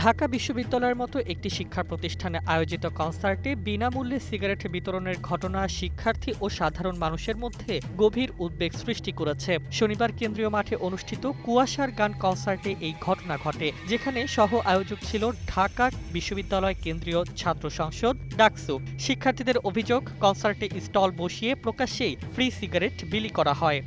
ঢাকা বিশ্ববিদ্যালয়ের মতো একটি শিক্ষা প্রতিষ্ঠানে আয়োজিত কনসার্টে বিনামূল্যে সিগারেট বিতরণের ঘটনা শিক্ষার্থী ও সাধারণ মানুষের মধ্যে গভীর উদ্বেগ সৃষ্টি করেছে। শনিবার কেন্দ্রীয় মাঠে অনুষ্ঠিত কুয়াশার গান কনসার্টে এই ঘটনা ঘটে, যেখানে সহ আয়োজক ছিল ঢাকা বিশ্ববিদ্যালয় কেন্দ্রীয় ছাত্র সংসদ ডাকসু। শিক্ষার্থীদের অভিযোগ, কনসার্টে স্টল বসিয়ে প্রকাশ্যেই ফ্রি সিগারেট বিলি করা হয়।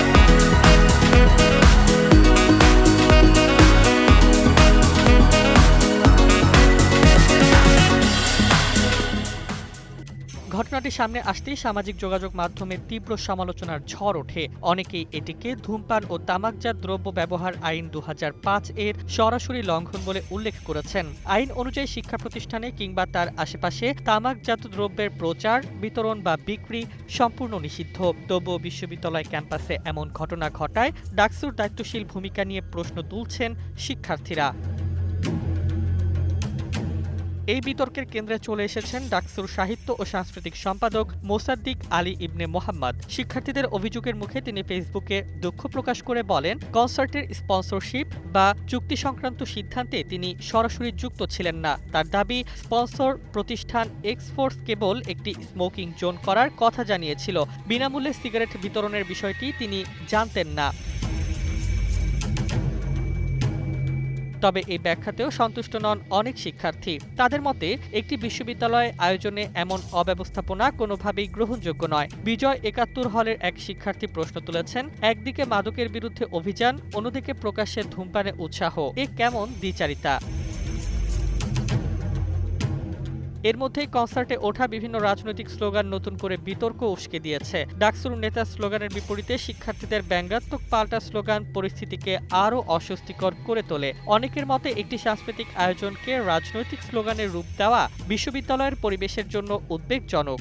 ঘটনাটি সামনে আসতেই সামাজিক যোগাযোগ মাধ্যমে তীব্র সমালোচনার ঝড় ওঠে। অনেকেই এটিকে ধূমপান ও তামাকজাত দ্রব্য ব্যবহার আইন ২০০৫ এর সরাসরি লঙ্ঘন বলে উল্লেখ করেছেন। আইন অনুযায়ী শিক্ষা প্রতিষ্ঠানে কিংবা তার আশেপাশে তামাকজাত দ্রব্যের প্রচার, বিতরণ বা বিক্রি সম্পূর্ণ নিষিদ্ধ। তবুও বিশ্ববিদ্যালয় ক্যাম্পাসে এমন ঘটনা ঘটায় ডাকসুর দায়িত্বশীল ভূমিকা নিয়ে প্রশ্ন তুলছেন শিক্ষার্থীরা। এই বিতর্কের কেন্দ্রে চলে এসেছেন ডাকসুর সাহিত্য ও সাংস্কৃতিক সম্পাদক মোসাদ্দিক আলী ইবনে মোহাম্মদ। শিক্ষার্থীদের অভিযোগের মুখে তিনি ফেসবুকে দুঃখ প্রকাশ করে বলেন, কনসার্টের স্পন্সরশিপ বা চুক্তি সংক্রান্ত সিদ্ধান্তে তিনি সরাসরি যুক্ত ছিলেন না। তার দাবি, স্পন্সর প্রতিষ্ঠান এক্সফোর্স কেবল একটি স্মোকিং জোন করার কথা জানিয়েছিল। বিনামূল্যে সিগারেট বিতরণের বিষয়টি তিনি জানতেন না। তবে এই ব্যাখ্যাতেও সন্তুষ্ট নন অনেক শিক্ষার্থী। তাদের মতে, একটি বিশ্ববিদ্যালয় আয়োজনে এমন অব্যবস্থাপনা কোনোভাবেই গ্রহণযোগ্য নয়। বিজয় ৭১ হলের এক শিক্ষার্থী প্রশ্ন তুলেছেন, একদিকে মাদকের বিরুদ্ধে অভিযান, অন্যদিকে প্রকাশ্যে ধূমপানে উৎসাহ, এ কেমন দ্বিচারিতা? এর মধ্যেই কনসার্টে ওঠা বিভিন্ন রাজনৈতিক স্লোগান নতুন করে বিতর্ক উস্কে দিয়েছে। ডাকসুর নেতার স্লোগানের বিপরীতে শিক্ষার্থীদের ব্যঙ্গাত্মক পাল্টা স্লোগান পরিস্থিতিকে আরও অস্বস্তিকর করে তোলে। অনেকের মতে, একটি সাংস্কৃতিক আয়োজনকে রাজনৈতিক স্লোগানের রূপ দেওয়া বিশ্ববিদ্যালয়ের পরিবেশের জন্য উদ্বেগজনক।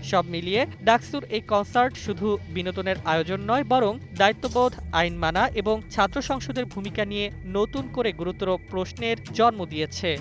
সব মিলিয়ে ডাকসুর এই কনসার্ট শুধু বিনোদনের আয়োজন নয়, বরং দায়িত্ববোধ, আইন মানা এবং ছাত্র সংসদের ভূমিকা নিয়ে নতুন করে গুরুতর প্রশ্নের জন্ম দিয়েছে।